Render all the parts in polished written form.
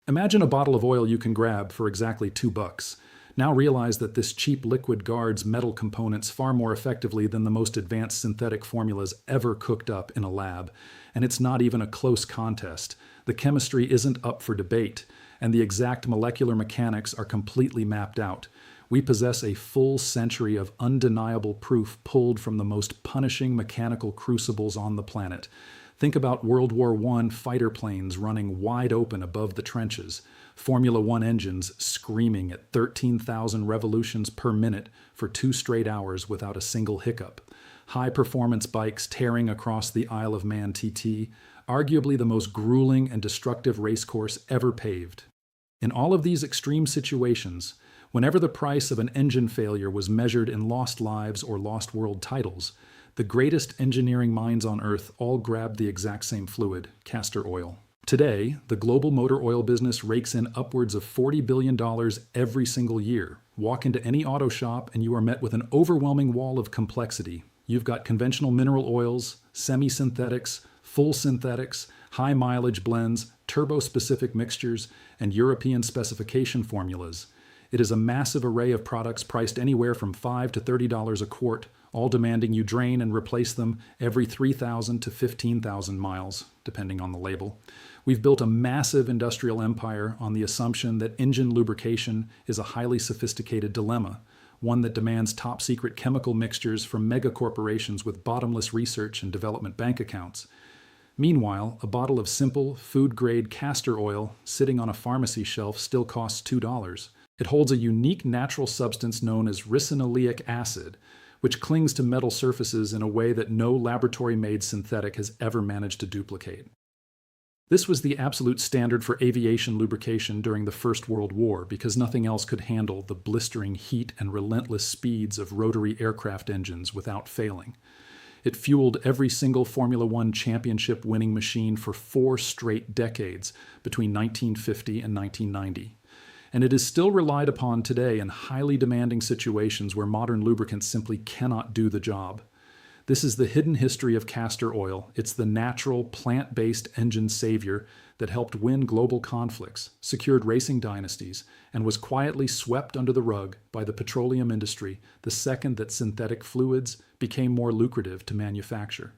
Imagine a bottle of oil you can grab for exactly $2. Now realize that this cheap liquid guards metal components far more effectively than the most advanced synthetic formulas ever cooked up in a lab. And it's not even a close contest. The chemistry isn't up for debate, and the exact molecular mechanics are completely mapped out. We possess a full century of undeniable proof pulled from the most punishing mechanical crucibles on the planet. Think about World War I fighter planes running wide open above the trenches, Formula One engines screaming at 13,000 revolutions per minute for 2 straight hours without a single hiccup, high-performance bikes tearing across the Isle of Man TT, arguably the most grueling and destructive racecourse ever paved. In all of these extreme situations, whenever the price of an engine failure was measured in lost lives or lost world titles, the greatest engineering minds on Earth all grabbed the exact same fluid, castor oil. Today, the global motor oil business rakes in upwards of $40 billion every single year. Walk into any auto shop and you are met with an overwhelming wall of complexity. You've got conventional mineral oils, semi-synthetics, full synthetics, high mileage blends, turbo-specific mixtures, and European specification formulas. It is a massive array of products priced anywhere from $5 to $30 a quart, all demanding you drain and replace them every 3,000 to 15,000 miles, depending on the label. We've built a massive industrial empire on the assumption that engine lubrication is a highly sophisticated dilemma, one that demands top-secret chemical mixtures from megacorporations with bottomless research and development bank accounts. Meanwhile, a bottle of simple, food-grade castor oil sitting on a pharmacy shelf still costs $2. It holds a unique natural substance known as ricinoleic acid, which clings to metal surfaces in a way that no laboratory-made synthetic has ever managed to duplicate. This was the absolute standard for aviation lubrication during the First World War because nothing else could handle the blistering heat and relentless speeds of rotary aircraft engines without failing. It fueled every single Formula One championship winning machine for 4 straight decades between 1950 and 1990. And it is still relied upon today in highly demanding situations where modern lubricants simply cannot do the job. This is the hidden history of castor oil. It's the natural, plant-based engine savior that helped win global conflicts, secured racing dynasties, and was quietly swept under the rug by the petroleum industry the second that synthetic fluids became more lucrative to manufacture.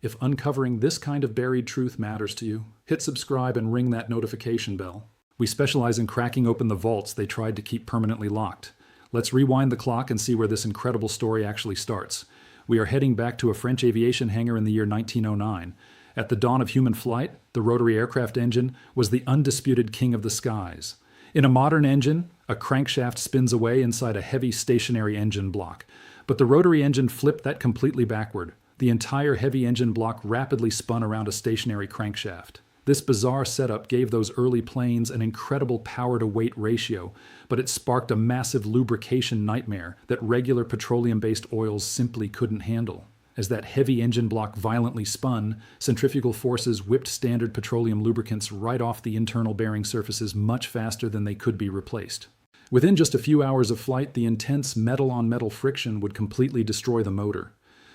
If uncovering this kind of buried truth matters to you, hit subscribe and ring that notification bell. We specialize in cracking open the vaults they tried to keep permanently locked. Let's rewind the clock and see where this incredible story actually starts. We are heading back to a French aviation hangar in the year 1909. At the dawn of human flight, the rotary aircraft engine was the undisputed king of the skies. In a modern engine, a crankshaft spins away inside a heavy stationary engine block. But the rotary engine flipped that completely backward. The entire heavy engine block rapidly spun around a stationary crankshaft. This bizarre setup gave those early planes an incredible power-to-weight ratio, but it sparked a massive lubrication nightmare that regular petroleum-based oils simply couldn't handle. As that heavy engine block violently spun, centrifugal forces whipped standard petroleum lubricants right off the internal bearing surfaces much faster than they could be replaced. Within just a few hours of flight, the intense metal-on-metal friction would completely destroy the motor.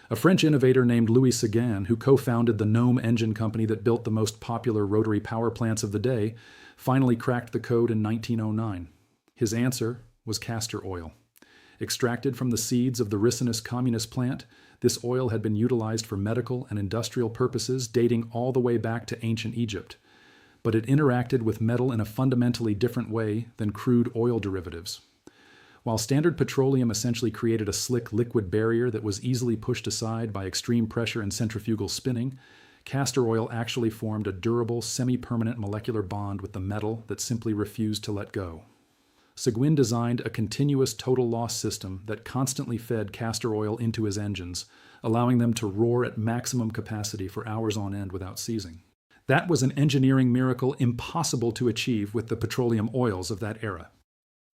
A French innovator named Louis Seguin, who co-founded the Gnome engine company that built the most popular rotary power plants of the day, finally cracked the code in 1909. His answer was castor oil. Extracted from the seeds of the ricinous communist plant, this oil had been utilized for medical and industrial purposes dating all the way back to ancient Egypt. But it interacted with metal in a fundamentally different way than crude oil derivatives. While standard petroleum essentially created a slick liquid barrier that was easily pushed aside by extreme pressure and centrifugal spinning, castor oil actually formed a durable, semi-permanent molecular bond with the metal that simply refused to let go. Seguin designed a continuous total loss system that constantly fed castor oil into his engines, allowing them to roar at maximum capacity for hours on end without ceasing. That was an engineering miracle impossible to achieve with the petroleum oils of that era.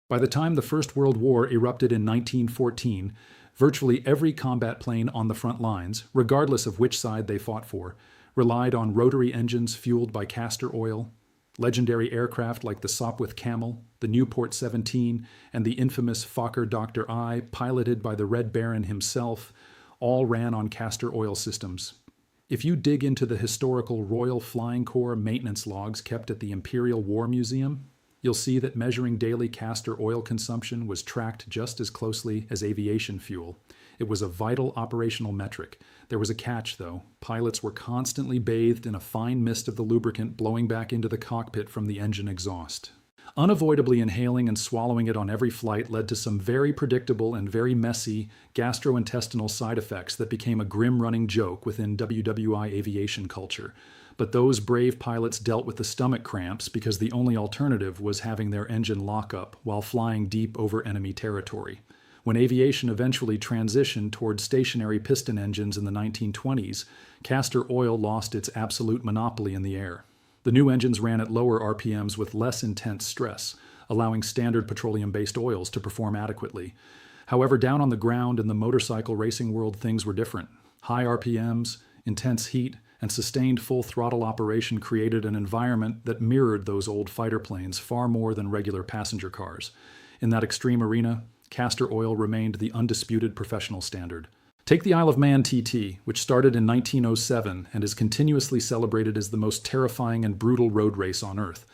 By the time the First World War erupted in 1914, virtually every combat plane on the front lines, regardless of which side they fought for, relied on rotary engines fueled by castor oil. Legendary aircraft like the Sopwith Camel, the Nieuport 17, and the infamous Fokker Dr. I, piloted by the Red Baron himself, all ran on castor oil systems. If you dig into the historical Royal Flying Corps maintenance logs kept at the Imperial War Museum, you'll see that measuring daily castor oil consumption was tracked just as closely as aviation fuel. It was a vital operational metric. There was a catch, though. Pilots were constantly bathed in a fine mist of the lubricant blowing back into the cockpit from the engine exhaust. Unavoidably inhaling and swallowing it on every flight led to some very predictable and very messy gastrointestinal side effects that became a grim running joke within WWI aviation culture. But those brave pilots dealt with the stomach cramps because the only alternative was having their engine lock up while flying deep over enemy territory. When aviation eventually transitioned toward stationary piston engines in the 1920s, castor oil lost its absolute monopoly in the air. The new engines ran at lower RPMs with less intense stress, allowing standard petroleum-based oils to perform adequately. However, down on the ground in the motorcycle racing world, things were different. High RPMs, intense heat, and sustained full-throttle operation created an environment that mirrored those old fighter planes far more than regular passenger cars. In that extreme arena, castor oil remained the undisputed professional standard. Take the Isle of Man TT, which started in 1907 and is continuously celebrated as the most terrifying and brutal road race on Earth.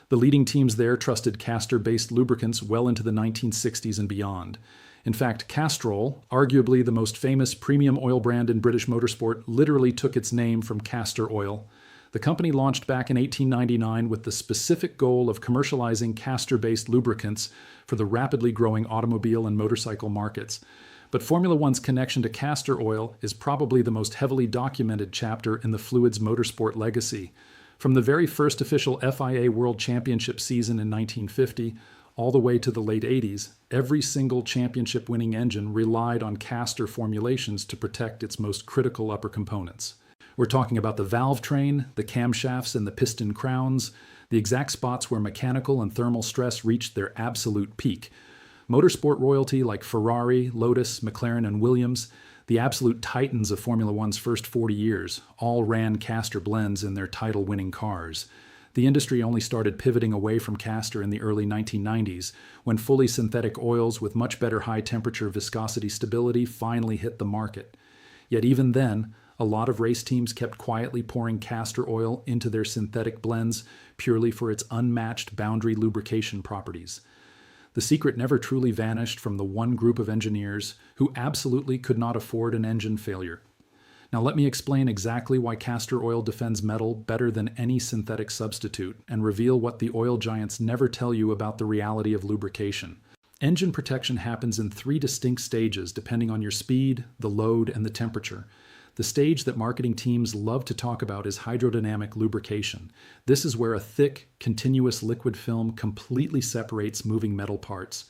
The leading teams there trusted castor-based lubricants well into the 1960s and beyond. In fact, Castrol, arguably the most famous premium oil brand in British motorsport, literally took its name from castor oil. The company launched back in 1899 with the specific goal of commercializing castor-based lubricants for the rapidly growing automobile and motorcycle markets. But Formula One's connection to castor oil is probably the most heavily documented chapter in the fluid's motorsport legacy. From the very first official FIA World Championship season in 1950 all the way to the late 80s, every single championship-winning engine relied on castor formulations to protect its most critical upper components. We're talking about the valve train, the camshafts and the piston crowns, the exact spots where mechanical and thermal stress reached their absolute peak. Motorsport royalty like Ferrari, Lotus, McLaren, and Williams, the absolute titans of Formula One's first 40 years, all ran castor blends in their title-winning cars. The industry only started pivoting away from castor in the early 1990s, when fully synthetic oils with much better high-temperature viscosity stability finally hit the market. Yet even then, a lot of race teams kept quietly pouring castor oil into their synthetic blends purely for its unmatched boundary lubrication properties. The secret never truly vanished from the one group of engineers who absolutely could not afford an engine failure. Now let me explain exactly why castor oil defends metal better than any synthetic substitute and reveal what the oil giants never tell you about the reality of lubrication. Engine protection happens in 3 distinct stages depending on your speed, the load, and the temperature. The stage that marketing teams love to talk about is hydrodynamic lubrication. This is where a thick, continuous liquid film completely separates moving metal parts.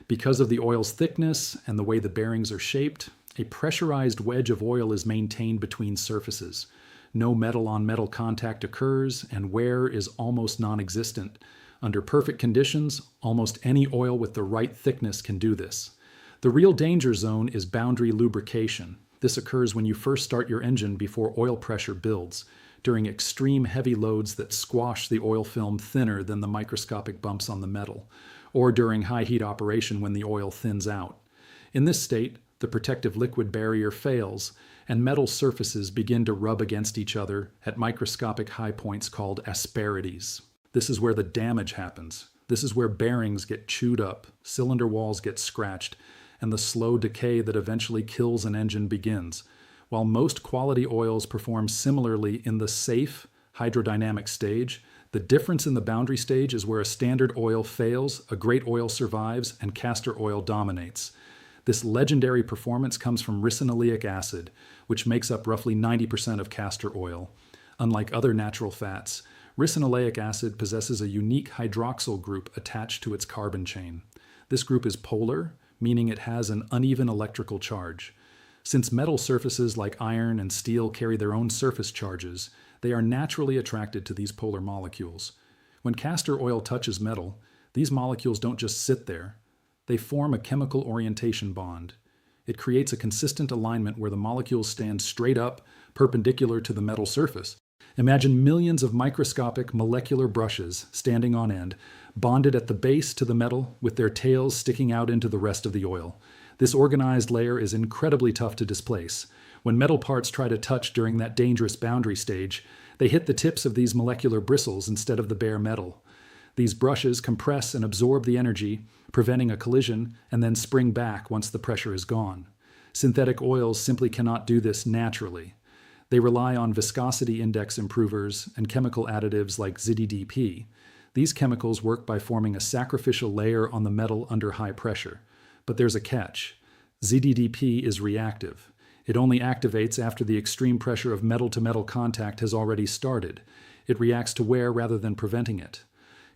Because of the oil's thickness and the way the bearings are shaped, a pressurized wedge of oil is maintained between surfaces. No metal-on-metal contact occurs, and wear is almost non-existent. Under perfect conditions, almost any oil with the right thickness can do this. The real danger zone is boundary lubrication. This occurs when you first start your engine before oil pressure builds, during extreme heavy loads that squash the oil film thinner than the microscopic bumps on the metal, or during high heat operation when the oil thins out. In this state, the protective liquid barrier fails, and metal surfaces begin to rub against each other at microscopic high points called asperities. This is where the damage happens. This is where bearings get chewed up, cylinder walls get scratched, and the slow decay that eventually kills an engine begins. While most quality oils perform similarly in the safe, hydrodynamic stage, the difference in the boundary stage is where a standard oil fails, a great oil survives, and castor oil dominates. This legendary performance comes from ricinoleic acid, which makes up roughly 90% of castor oil. Unlike other natural fats, ricinoleic acid possesses a unique hydroxyl group attached to its carbon chain. This group is polar, meaning it has an uneven electrical charge. Since metal surfaces like iron and steel carry their own surface charges, they are naturally attracted to these polar molecules. When castor oil touches metal, these molecules don't just sit there. They form a chemical orientation bond. It creates a consistent alignment where the molecules stand straight up, perpendicular to the metal surface. Imagine millions of microscopic molecular brushes standing on end, bonded at the base to the metal with their tails sticking out into the rest of the oil. This organized layer is incredibly tough to displace. When metal parts try to touch during that dangerous boundary stage, they hit the tips of these molecular bristles instead of the bare metal. These brushes compress and absorb the energy, preventing a collision, and then spring back once the pressure is gone. Synthetic oils simply cannot do this naturally. They rely on viscosity index improvers and chemical additives like ZDDP. These chemicals work by forming a sacrificial layer on the metal under high pressure. But there's a catch. ZDDP is reactive. It only activates after the extreme pressure of metal-to-metal contact has already started. It reacts to wear rather than preventing it.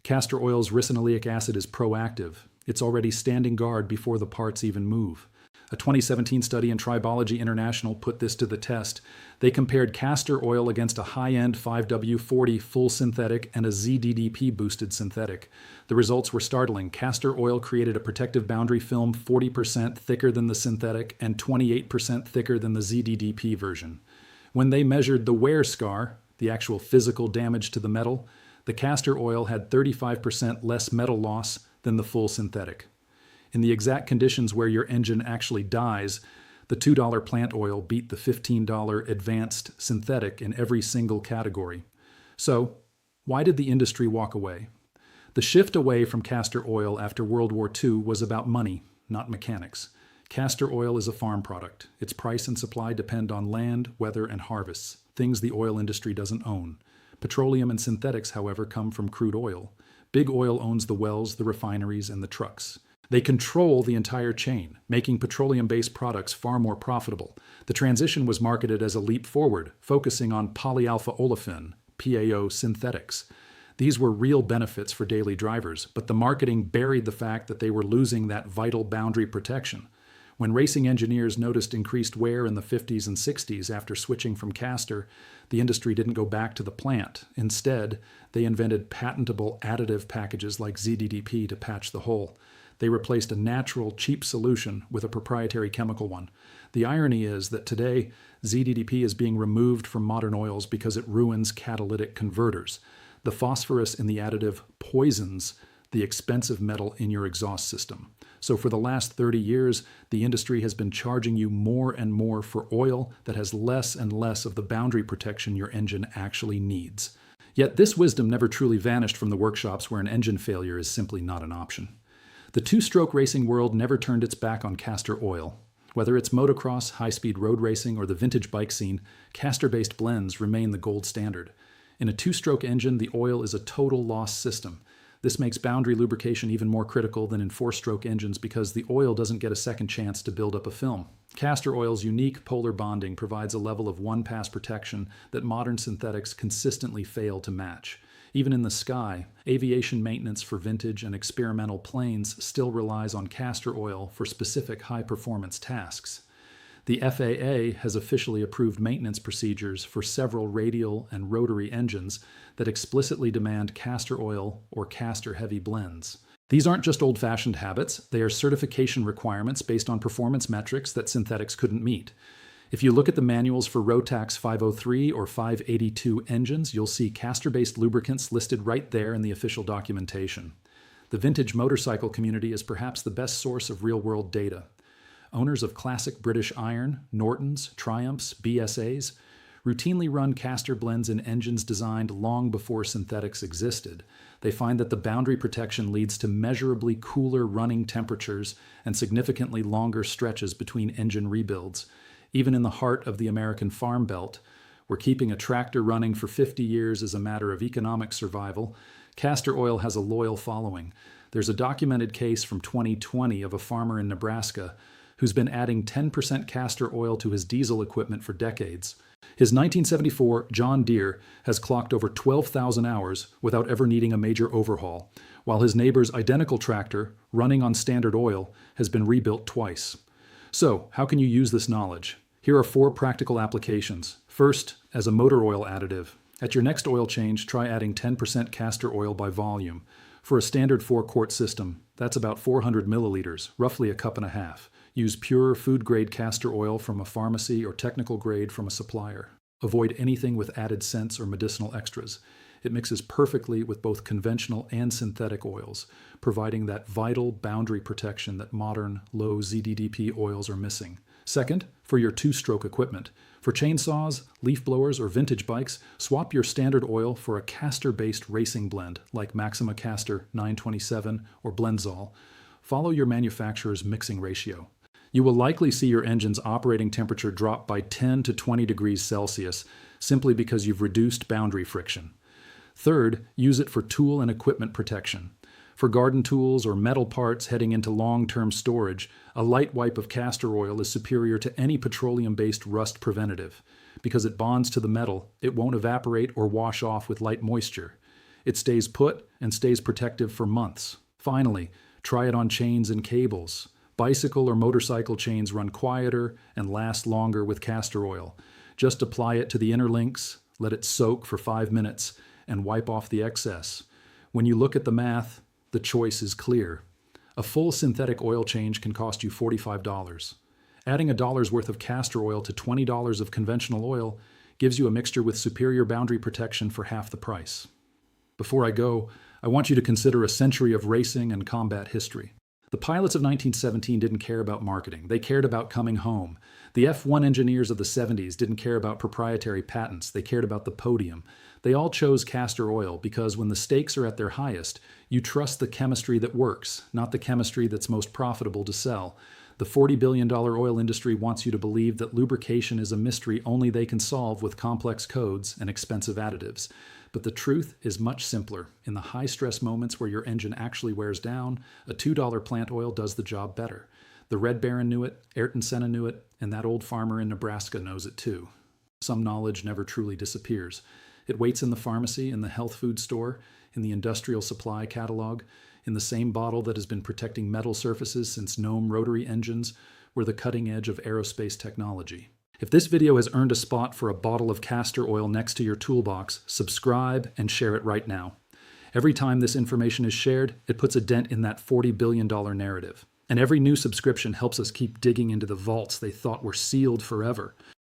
Castor oil's ricinoleic acid is proactive. It's already standing guard before the parts even move. A 2017 study in Tribology International put this to the test. They compared castor oil against a high-end 5W40 full synthetic and a ZDDP-boosted synthetic. The results were startling. Castor oil created a protective boundary film 40% thicker than the synthetic and 28% thicker than the ZDDP version. When they measured the wear scar, the actual physical damage to the metal, the castor oil had 35% less metal loss than the full synthetic. In the exact conditions where your engine actually dies, the $2 plant oil beat the $15 advanced synthetic in every single category. So, why did the industry walk away? The shift away from castor oil after World War II was about money, not mechanics. Castor oil is a farm product. Its price and supply depend on land, weather, and harvests, things the oil industry doesn't own. Petroleum and synthetics, however, come from crude oil. Big Oil owns the wells, the refineries, and the trucks. They control the entire chain, making petroleum-based products far more profitable. The transition was marketed as a leap forward, focusing on polyalpha olefin, PAO synthetics. These were real benefits for daily drivers, but the marketing buried the fact that they were losing that vital boundary protection. When racing engineers noticed increased wear in the 50s and 60s after switching from castor, the industry didn't go back to the plant. Instead, they invented patentable additive packages like ZDDP to patch the hole. They replaced a natural, cheap solution with a proprietary chemical one. The irony is that today, ZDDP is being removed from modern oils because it ruins catalytic converters. The phosphorus in the additive poisons the expensive metal in your exhaust system. So for the last 30 years, the industry has been charging you more and more for oil that has less and less of the boundary protection your engine actually needs. Yet this wisdom never truly vanished from the workshops where an engine failure is simply not an option. The two-stroke racing world never turned its back on castor oil. Whether it's motocross, high-speed road racing, or the vintage bike scene, castor-based blends remain the gold standard. In a two-stroke engine, the oil is a total loss system. This makes boundary lubrication even more critical than in four-stroke engines because the oil doesn't get a second chance to build up a film. Castor oil's unique polar bonding provides a level of one-pass protection that modern synthetics consistently fail to match. Even in the sky, aviation maintenance for vintage and experimental planes still relies on castor oil for specific high-performance tasks. The FAA has officially approved maintenance procedures for several radial and rotary engines that explicitly demand castor oil or castor-heavy blends. These aren't just old-fashioned habits, they are certification requirements based on performance metrics that synthetics couldn't meet. If you look at the manuals for Rotax 503 or 582 engines, you'll see castor-based lubricants listed right there in the official documentation. The vintage motorcycle community is perhaps the best source of real-world data. Owners of classic British Iron, Nortons, Triumphs, BSAs routinely run castor blends in engines designed long before synthetics existed. They find that the boundary protection leads to measurably cooler running temperatures and significantly longer stretches between engine rebuilds. Even in the heart of the American Farm Belt, where keeping a tractor running for 50 years is a matter of economic survival, castor oil has a loyal following. There's a documented case from 2020 of a farmer in Nebraska who's been adding 10% castor oil to his diesel equipment for decades. His 1974 John Deere has clocked over 12,000 hours without ever needing a major overhaul, while his neighbor's identical tractor, running on standard oil, has been rebuilt twice. So, how can you use this knowledge? Here are 4 practical applications. First, as a motor oil additive. At your next oil change, try adding 10% castor oil by volume. For a standard 4-quart system, that's about 400 milliliters, roughly a cup and a half. Use pure food-grade castor oil from a pharmacy or technical grade from a supplier. Avoid anything with added scents or medicinal extras. It mixes perfectly with both conventional and synthetic oils, providing that vital boundary protection that modern low-ZDDP oils are missing. Second, for your two-stroke equipment. For chainsaws, leaf blowers, or vintage bikes, swap your standard oil for a Castor-based racing blend like Maxima Castor 927 or Blenzol. Follow your manufacturer's mixing ratio. You will likely see your engine's operating temperature drop by 10 to 20 degrees Celsius simply because you've reduced boundary friction. Third, use it for tool and equipment protection. For garden tools or metal parts heading into long-term storage, a light wipe of castor oil is superior to any petroleum-based rust preventative. Because it bonds to the metal, it won't evaporate or wash off with light moisture. It stays put and stays protective for months. Finally, try it on chains and cables. Bicycle or motorcycle chains run quieter and last longer with castor oil. Just apply it to the inner links, let it soak for 5 minutes, and wipe off the excess. When you look at the math, the choice is clear. A full synthetic oil change can cost you $45. Adding $1 worth of castor oil to $20 of conventional oil gives you a mixture with superior boundary protection for half the price. Before I go, I want you to consider a century of racing and combat history. The pilots of 1917 didn't care about marketing. They cared about coming home. The F1 engineers of the 70s didn't care about proprietary patents. They cared about the podium. They all chose castor oil because when the stakes are at their highest, you trust the chemistry that works, not the chemistry that's most profitable to sell. The $40 billion oil industry wants you to believe that lubrication is a mystery only they can solve with complex codes and expensive additives. But the truth is much simpler. In the high-stress moments where your engine actually wears down, a $2 plant oil does the job better. The Red Baron knew it, Ayrton Senna knew it, and that old farmer in Nebraska knows it too. Some knowledge never truly disappears. It waits in the pharmacy, in the health food store, in the industrial supply catalog, in the same bottle that has been protecting metal surfaces since Gnome rotary engines were the cutting edge of aerospace technology. If this video has earned a spot for a bottle of castor oil next to your toolbox, subscribe and share it right now. Every time this information is shared, it puts a dent in that $40 billion narrative. And every new subscription helps us keep digging into the vaults they thought were sealed forever.